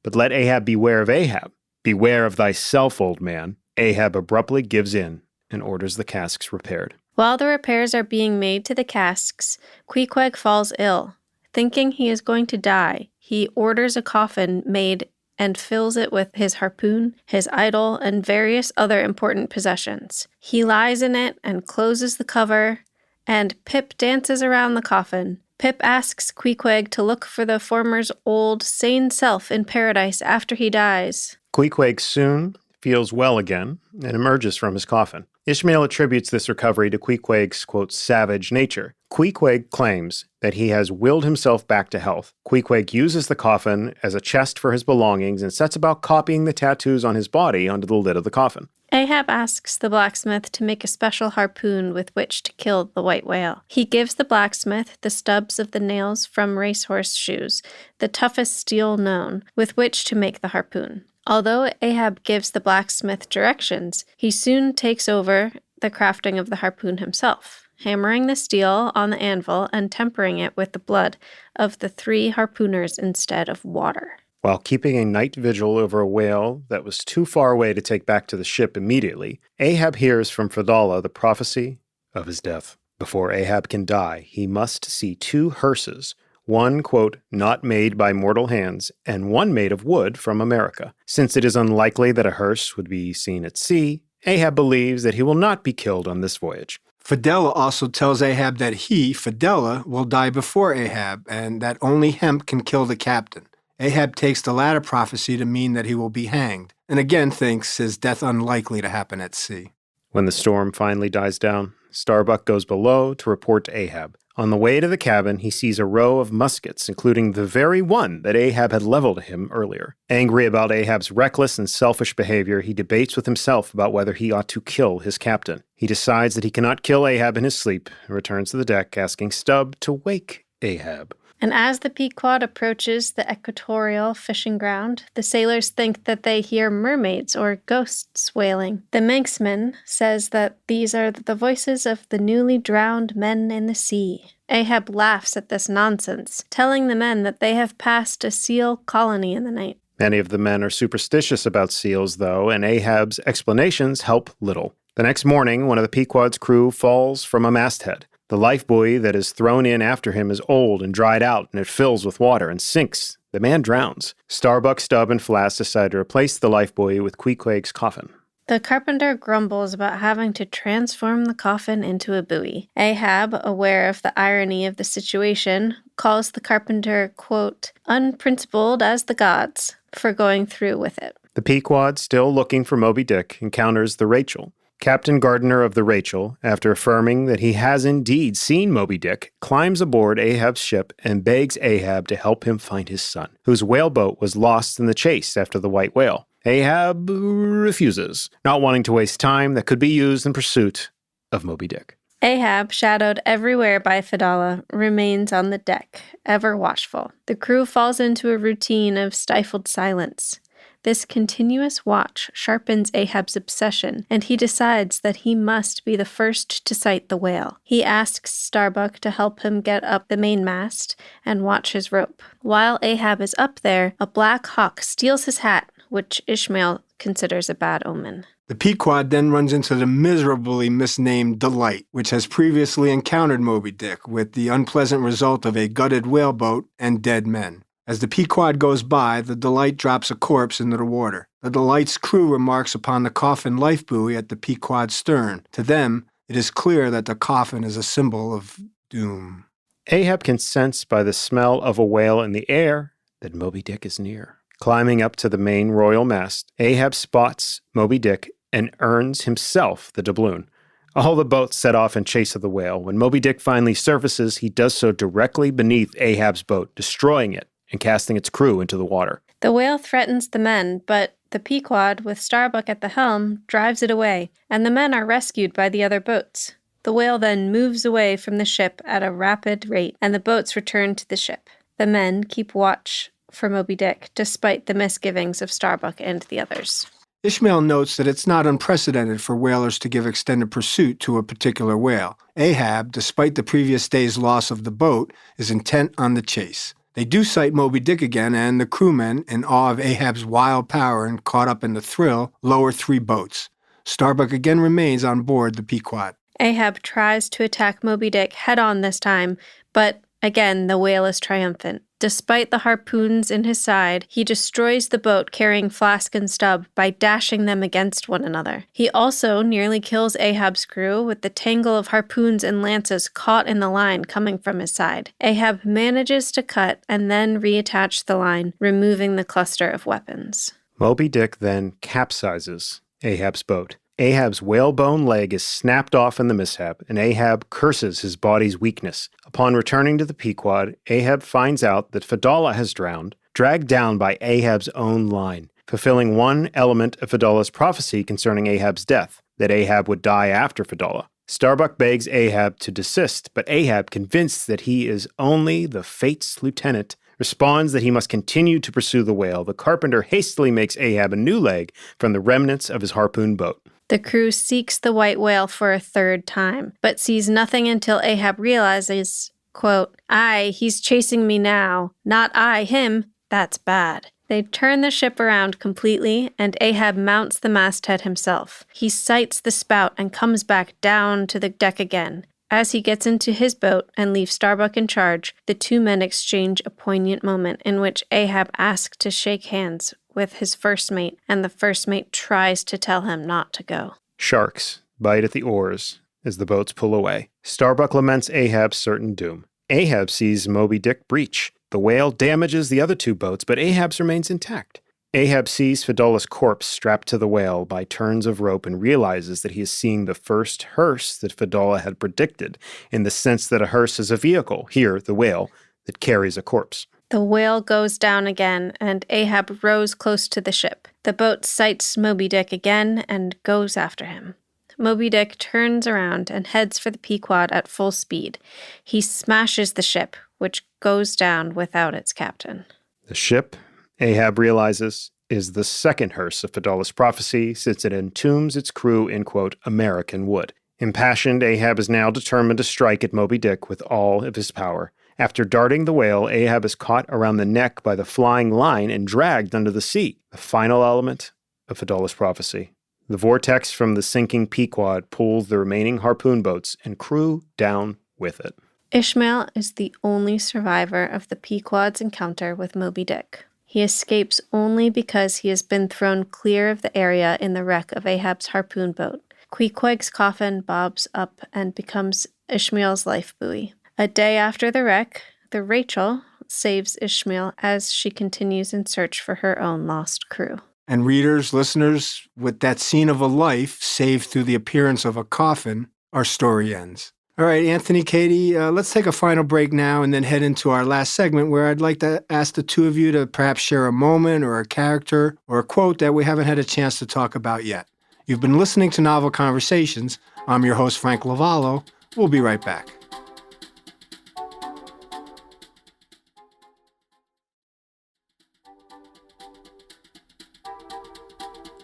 [SPEAKER 4] But let Ahab beware of Ahab. Beware of thyself, old man." Ahab abruptly gives in and orders the casks repaired.
[SPEAKER 3] While the repairs are being made to the casks, Pequod falls ill. Thinking he is going to die, he orders a coffin made and fills it with his harpoon, his idol, and various other important possessions. He lies in it and closes the cover, and Pip dances around the coffin. Pip asks Queequeg to look for the former's old, sane self in paradise after he dies.
[SPEAKER 4] Queequeg soon feels well again and emerges from his coffin. Ishmael attributes this recovery to Queequeg's, quote, savage nature. Queequeg claims that he has willed himself back to health. Queequeg uses the coffin as a chest for his belongings and sets about copying the tattoos on his body onto the lid of the coffin.
[SPEAKER 3] Ahab asks the blacksmith to make a special harpoon with which to kill the white whale. He gives the blacksmith the stubs of the nails from racehorse shoes, the toughest steel known, with which to make the harpoon. Although Ahab gives the blacksmith directions, he soon takes over the crafting of the harpoon himself, hammering the steel on the anvil and tempering it with the blood of the 3 harpooners instead of water.
[SPEAKER 4] While keeping a night vigil over a whale that was too far away to take back to the ship immediately, Ahab hears from Fedallah the prophecy of his death. Before Ahab can die, he must see 2 hearses, one, quote, not made by mortal hands, and one made of wood from America. Since it is unlikely that a hearse would be seen at sea, Ahab believes that he will not be killed on this voyage.
[SPEAKER 2] Fedallah also tells Ahab that he, Fedallah, will die before Ahab, and that only hemp can kill the captain. Ahab takes the latter prophecy to mean that he will be hanged, and again thinks his death unlikely to happen at sea.
[SPEAKER 4] When the storm finally dies down, Starbuck goes below to report to Ahab. On the way to the cabin, he sees a row of muskets, including the very one that Ahab had leveled at him earlier. Angry about Ahab's reckless and selfish behavior, he debates with himself about whether he ought to kill his captain. He decides that he cannot kill Ahab in his sleep and returns to the deck, asking Stubb to wake Ahab.
[SPEAKER 3] And as the Pequod approaches the equatorial fishing ground, the sailors think that they hear mermaids or ghosts wailing. The Manxman says that these are the voices of the newly drowned men in the sea. Ahab laughs at this nonsense, telling the men that they have passed a seal colony in the night.
[SPEAKER 4] Many of the men are superstitious about seals, though, and Ahab's explanations help little. The next morning, one of the Pequod's crew falls from a masthead. The life buoy that is thrown in after him is old and dried out, and it fills with water and sinks. The man drowns. Starbuck, Stubb, and Flass decide to replace the life buoy with Queequeg's coffin.
[SPEAKER 3] The carpenter grumbles about having to transform the coffin into a buoy. Ahab, aware of the irony of the situation, calls the carpenter, quote, unprincipled as the gods, for going through with it.
[SPEAKER 4] The Pequod, still looking for Moby Dick, encounters the Rachel. Captain Gardiner of the Rachel, after affirming that he has indeed seen Moby Dick, climbs aboard Ahab's ship and begs Ahab to help him find his son, whose whaleboat was lost in the chase after the white whale. Ahab refuses, not wanting to waste time that could be used in pursuit of Moby Dick.
[SPEAKER 3] Ahab, shadowed everywhere by Fedallah, remains on the deck, ever watchful. The crew falls into a routine of stifled silence. This continuous watch sharpens Ahab's obsession, and he decides that he must be the first to sight the whale. He asks Starbuck to help him get up the mainmast and watch his rope. While Ahab is up there, a black hawk steals his hat, which Ishmael considers a bad omen.
[SPEAKER 2] The Pequod then runs into the miserably misnamed Delight, which has previously encountered Moby Dick, with the unpleasant result of a gutted whaleboat and dead men. As the Pequod goes by, the Delight drops a corpse into the water. The Delight's crew remarks upon the coffin life buoy at the Pequod's stern. To them, it is clear that the coffin is a symbol of doom.
[SPEAKER 4] Ahab can sense by the smell of a whale in the air that Moby Dick is near. Climbing up to the main royal mast, Ahab spots Moby Dick and earns himself the doubloon. All the boats set off in chase of the whale. When Moby Dick finally surfaces, he does so directly beneath Ahab's boat, destroying it and casting its crew into the water.
[SPEAKER 3] The whale threatens the men, but the Pequod, with Starbuck at the helm, drives it away, and the men are rescued by the other boats. The whale then moves away from the ship at a rapid rate, and the boats return to the ship. The men keep watch for Moby Dick, despite the misgivings of Starbuck and the others.
[SPEAKER 2] Ishmael notes that it's not unprecedented for whalers to give extended pursuit to a particular whale. Ahab, despite the previous day's loss of the boat, is intent on the chase. They do sight Moby Dick again, and the crewmen, in awe of Ahab's wild power and caught up in the thrill, lower 3 boats. Starbuck again remains on board the Pequod.
[SPEAKER 3] Ahab tries to attack Moby Dick head-on this time, but Again, the whale is triumphant. Despite the harpoons in his side, he destroys the boat carrying Flask and Stubb by dashing them against one another. He also nearly kills Ahab's crew with the tangle of harpoons and lances caught in the line coming from his side. Ahab manages to cut and then reattach the line, removing the cluster of weapons.
[SPEAKER 4] Moby Dick then capsizes Ahab's boat. Ahab's whalebone leg is snapped off in the mishap, and Ahab curses his body's weakness. Upon returning to the Pequod, Ahab finds out that Fedallah has drowned, dragged down by Ahab's own line, fulfilling one element of Fedallah's prophecy concerning Ahab's death, that Ahab would die after Fedallah. Starbuck begs Ahab to desist, but Ahab, convinced that he is only the fate's lieutenant, responds that he must continue to pursue the whale. The carpenter hastily makes Ahab a new leg from the remnants of his harpoon boat.
[SPEAKER 3] The crew seeks the white whale for a third time, but sees nothing until Ahab realizes, quote, "Aye, he's chasing me now. Not I, him. That's bad." They turn the ship around completely, and Ahab mounts the masthead himself. He sights the spout and comes back down to the deck again. As he gets into his boat and leaves Starbuck in charge, the two men exchange a poignant moment in which Ahab asks to shake hands with his first mate, and the first mate tries to tell him not to go.
[SPEAKER 4] Sharks bite at the oars as the boats pull away. Starbuck laments Ahab's certain doom. Ahab sees Moby Dick breach. The whale damages the other two boats, but Ahab's remains intact. Ahab sees Fedallah's corpse strapped to the whale by turns of rope and realizes that he is seeing the first hearse that Fedallah had predicted, in the sense that a hearse is a vehicle, here the whale, that carries a corpse.
[SPEAKER 3] The whale goes down again, and Ahab rows close to the ship. The boat sights Moby Dick again and goes after him. Moby Dick turns around and heads for the Pequod at full speed. He smashes the ship, which goes down without its captain.
[SPEAKER 4] The ship, Ahab realizes, is the second hearse of Fedallah's prophecy, since it entombs its crew in, quote, American wood. Impassioned, Ahab is now determined to strike at Moby Dick with all of his power. After darting the whale, Ahab is caught around the neck by the flying line and dragged under the sea, the final element of Fedallah's prophecy. The vortex from the sinking Pequod pulls the remaining harpoon boats and crew down with it.
[SPEAKER 3] Ishmael is the only survivor of the Pequod's encounter with Moby Dick. He escapes only because he has been thrown clear of the area in the wreck of Ahab's harpoon boat. Queequeg's coffin bobs up and becomes Ishmael's life buoy. A day after the wreck, the Rachel saves Ishmael as she continues in search for her own lost crew.
[SPEAKER 2] And readers, listeners, with that scene of a life saved through the appearance of a coffin, our story ends. All right, Anthony, Katie, let's take a final break now and then head into our last segment, where I'd like to ask the two of you to perhaps share a moment or a character or a quote that we haven't had a chance to talk about yet. You've been listening to Novel Conversations. I'm your host, Frank Lavallo. We'll be right back.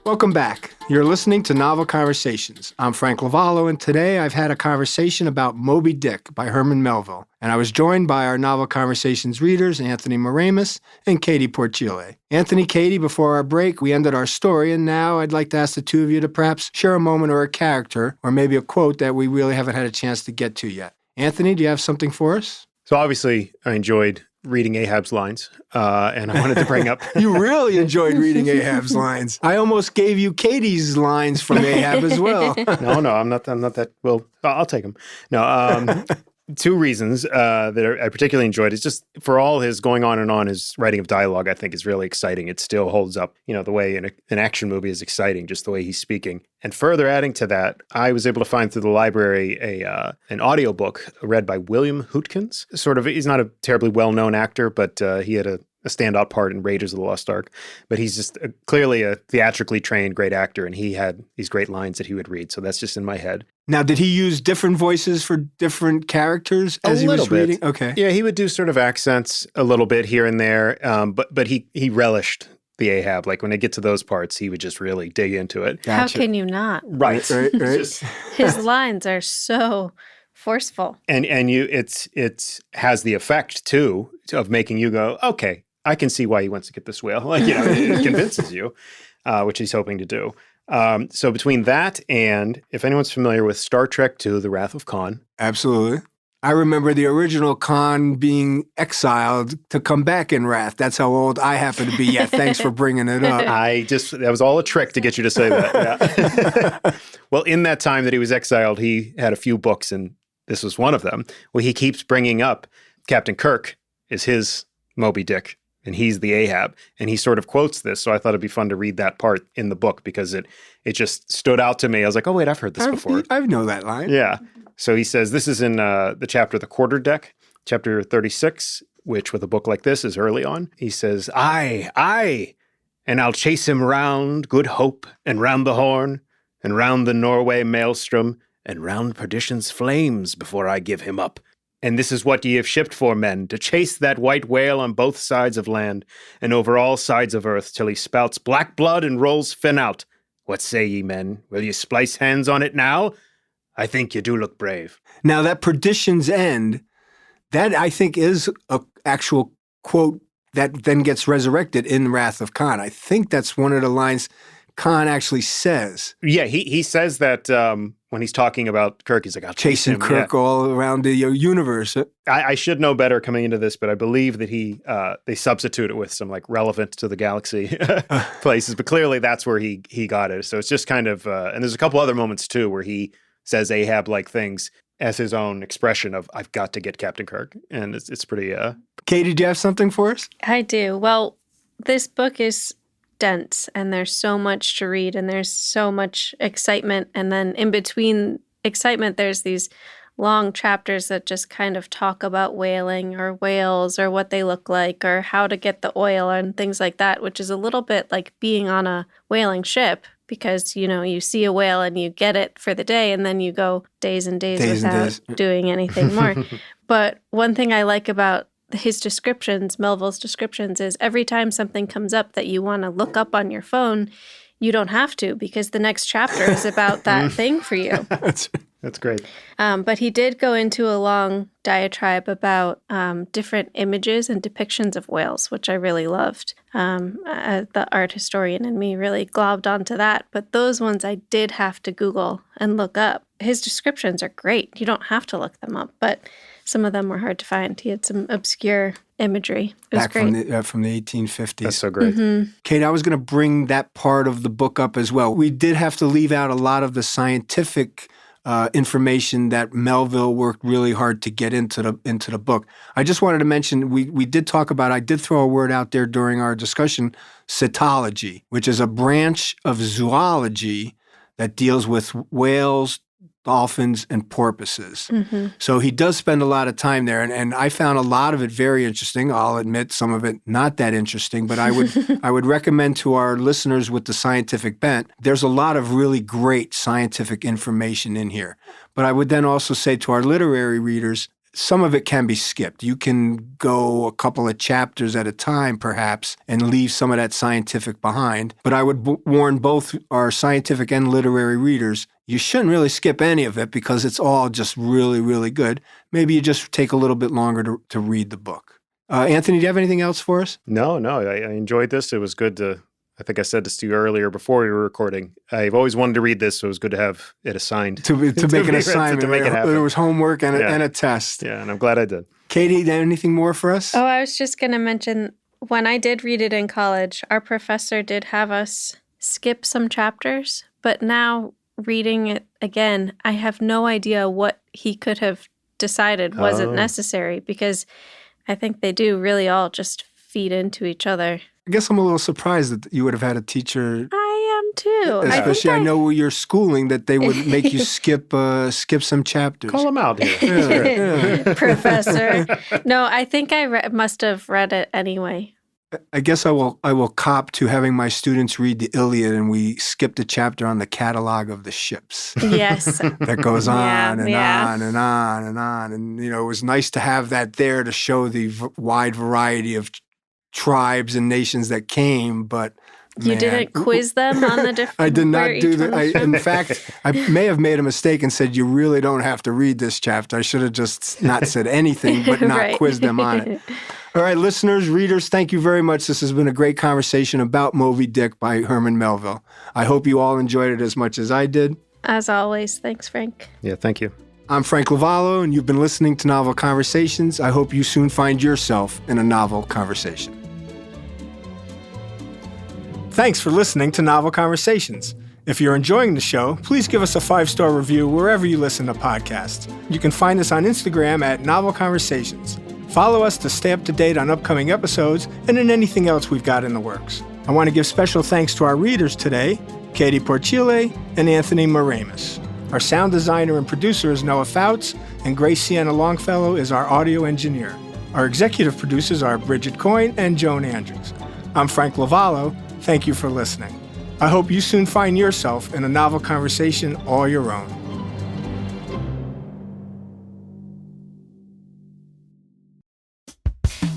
[SPEAKER 2] Welcome back. You're listening to Novel Conversations. I'm Frank Lavallo, and today I've had a conversation about Moby Dick by Herman Melville, and I was joined by our Novel Conversations readers, Anthony Moramis and Katie Porcile. Anthony, Katie, before our break, we ended our story, and now I'd like to ask the two of you to perhaps share a moment or a character, or maybe a quote that we really haven't had a chance to get to yet. Anthony, do you have something for us?
[SPEAKER 4] So obviously, I enjoyed reading Ahab's lines, and I wanted to bring up...
[SPEAKER 2] You really enjoyed reading Ahab's lines. I almost gave you Katie's lines from Ahab as well.
[SPEAKER 4] No, I'm not that... Well, I'll take them. No, two reasons that I particularly enjoyed is just for all his going on and on, his writing of dialogue, I think is really exciting. It still holds up, the way an action movie is exciting, just the way he's speaking. And further adding to that, I was able to find through the library an audiobook read by William Hootkins. He's not a terribly well-known actor, but he had a standout part in Raiders of the Lost Ark. But he's just clearly a theatrically trained great actor, and he had these great lines that he would read. So that's just in my head.
[SPEAKER 2] Now, did he use different voices for different characters as he was reading? Okay.
[SPEAKER 4] Yeah, he would do sort of accents a little bit here and there, but he relished the Ahab. Like when they get to those parts, he would just really dig into it.
[SPEAKER 3] Gotcha. How can you not?
[SPEAKER 2] Right.
[SPEAKER 3] His lines are so forceful.
[SPEAKER 4] And it has the effect, too, of making you go, okay, I can see why he wants to get this whale. It convinces you, which he's hoping to do. So between that and, if anyone's familiar with Star Trek II, The Wrath of Khan.
[SPEAKER 2] Absolutely. I remember the original Khan being exiled to come back in wrath. That's how old I happen to be. Yeah, thanks for bringing it up.
[SPEAKER 4] That was all a trick to get you to say that. Yeah. Well, in that time that he was exiled, he had a few books, and this was one of them, where he keeps bringing up Captain Kirk is his Moby Dick, and he's the Ahab. And he sort of quotes this, so I thought it'd be fun to read that part in the book because it just stood out to me. I was like, oh, wait, I've heard this before.
[SPEAKER 2] I know that line.
[SPEAKER 4] Yeah. So he says, this is in the chapter, The Quarterdeck, chapter 36, which with a book like this is early on. He says, Aye, and I'll chase him round Good Hope, and round the Horn, and round the Norway maelstrom, and round perdition's flames before I give him up. And this is what ye have shipped for, men, to chase that white whale on both sides of land, and over all sides of earth, till he spouts black blood and rolls fin out. What say ye, men? Will ye splice hands on it now? I think you do look brave.
[SPEAKER 2] Now, that perdition's end, that I think is an actual quote that then gets resurrected in Wrath of Khan. I think that's one of the lines Khan actually says.
[SPEAKER 4] Yeah, he says that when he's talking about Kirk, he's like, I'll chase
[SPEAKER 2] Chasing
[SPEAKER 4] him.
[SPEAKER 2] Kirk all around the universe.
[SPEAKER 4] I should know better coming into this, but I believe that they substitute it with some like relevant to the galaxy places. But clearly that's where he got it. So it's just kind of, and there's a couple other moments too where he says Ahab-like things as his own expression of, I've got to get Captain Kirk. And it's pretty...
[SPEAKER 2] Katie, do you have something for us?
[SPEAKER 3] I do. Well, this book is dense, and there's so much to read, and there's so much excitement. And then in between excitement, there's these long chapters that just kind of talk about whaling or whales or what they look like or how to get the oil and things like that, which is a little bit like being on a whaling ship. Because, you see a whale and you get it for the day and then you go days and days without doing anything more. But one thing I like about his descriptions, Melville's descriptions, is every time something comes up that you want to look up on your phone, you don't have to because the next chapter is about that thing for you.
[SPEAKER 4] That's great.
[SPEAKER 3] But he did go into a long diatribe about different images and depictions of whales, which I really loved. The art historian in me really globbed onto that. But those ones I did have to Google and look up. His descriptions are great. You don't have to look them up, but some of them were hard to find. He had some obscure imagery. It was great.
[SPEAKER 2] From the 1850s.
[SPEAKER 4] That's so great.
[SPEAKER 3] Mm-hmm.
[SPEAKER 2] Kate, I was going to bring that part of the book up as well. We did have to leave out a lot of the scientific information that Melville worked really hard to get into the book. I just wanted to mention, we did talk about, I did throw a word out there during our discussion, cetology, which is a branch of zoology that deals with whales, dolphins, and porpoises.
[SPEAKER 3] Mm-hmm.
[SPEAKER 2] So he does spend a lot of time there, and I found a lot of it very interesting. I'll admit some of it not that interesting, but I would recommend to our listeners with the scientific bent, there's a lot of really great scientific information in here. But I would then also say to our literary readers, some of it can be skipped. You can go a couple of chapters at a time, perhaps, and leave some of that scientific behind. But I would warn both our scientific and literary readers, you shouldn't really skip any of it because it's all just really, really good. Maybe you just take a little bit longer to read the book. Anthony, do you have anything else for us?
[SPEAKER 4] No, I enjoyed this. It was good to... I think I said this to you earlier before we were recording. I've always wanted to read this, so it was good to have it assigned.
[SPEAKER 2] To make an assignment.
[SPEAKER 4] To make it happen.
[SPEAKER 2] There was homework and a test.
[SPEAKER 4] Yeah, and I'm glad I did.
[SPEAKER 2] Katie, anything more for us?
[SPEAKER 3] Oh, I was just going to mention, when I did read it in college, our professor did have us skip some chapters, but now reading it again, I have no idea what he could have decided wasn't necessary, because I think they do really all just feed into each other.
[SPEAKER 2] I guess I'm a little surprised that you would have had a teacher.
[SPEAKER 3] I am too.
[SPEAKER 2] Especially, I know your schooling, that they would make you skip some chapters.
[SPEAKER 4] Call them out here.
[SPEAKER 3] Professor. No, I think I must have read it anyway.
[SPEAKER 2] I guess I will cop to having my students read the Iliad, and we skipped a chapter on the catalog of the ships.
[SPEAKER 3] Yes.
[SPEAKER 2] That goes on and on and on and on. And, it was nice to have that there to show the wide variety of tribes and nations that came, but
[SPEAKER 3] you didn't quiz them on the different.
[SPEAKER 2] I did not do that. In fact, I may have made a mistake and said you really don't have to read this chapter. I should have just not said anything, but not quizzed them on it. All right, listeners, readers, thank you very much. This has been a great conversation about Moby Dick by Herman Melville. I hope you all enjoyed it as much as I did.
[SPEAKER 3] As always, thanks, Frank.
[SPEAKER 4] Yeah, thank you.
[SPEAKER 2] I'm Frank Lavallo, and you've been listening to Novel Conversations. I hope you soon find yourself in a novel conversation. Thanks for listening to Novel Conversations. If you're enjoying the show, please give us a 5-star review wherever you listen to podcasts. You can find us on Instagram at Novel Conversations. Follow us to stay up to date on upcoming episodes and in anything else we've got in the works. I want to give special thanks to our readers today, Katie Porchile and Anthony Moramus. Our sound designer and producer is Noah Fouts, and Grace Sienna Longfellow is our audio engineer. Our executive producers are Bridget Coyne and Joan Andrews. I'm Frank Lavallo. Thank you for listening. I hope you soon find yourself in a novel conversation all your own.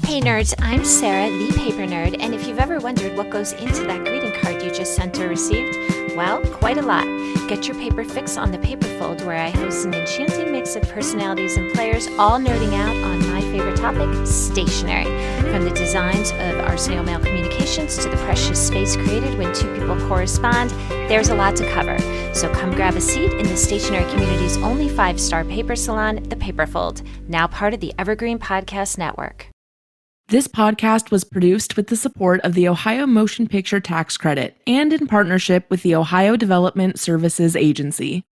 [SPEAKER 5] Hey nerds, I'm Sarah, the paper nerd, and if you've ever wondered what goes into that greeting card you just sent or received, well, quite a lot. Get your paper fix on the Paperfold, where I host an enchanting mix of personalities and players, all nerding out on my favorite topic, stationery. From the designs of our snail mail communications to the precious space created when two people correspond, there's a lot to cover. So come grab a seat in the stationery community's only 5-star paper salon, the Paperfold, now part of the Evergreen Podcast Network.
[SPEAKER 6] This podcast was produced with the support of the Ohio Motion Picture Tax Credit and in partnership with the Ohio Development Services Agency.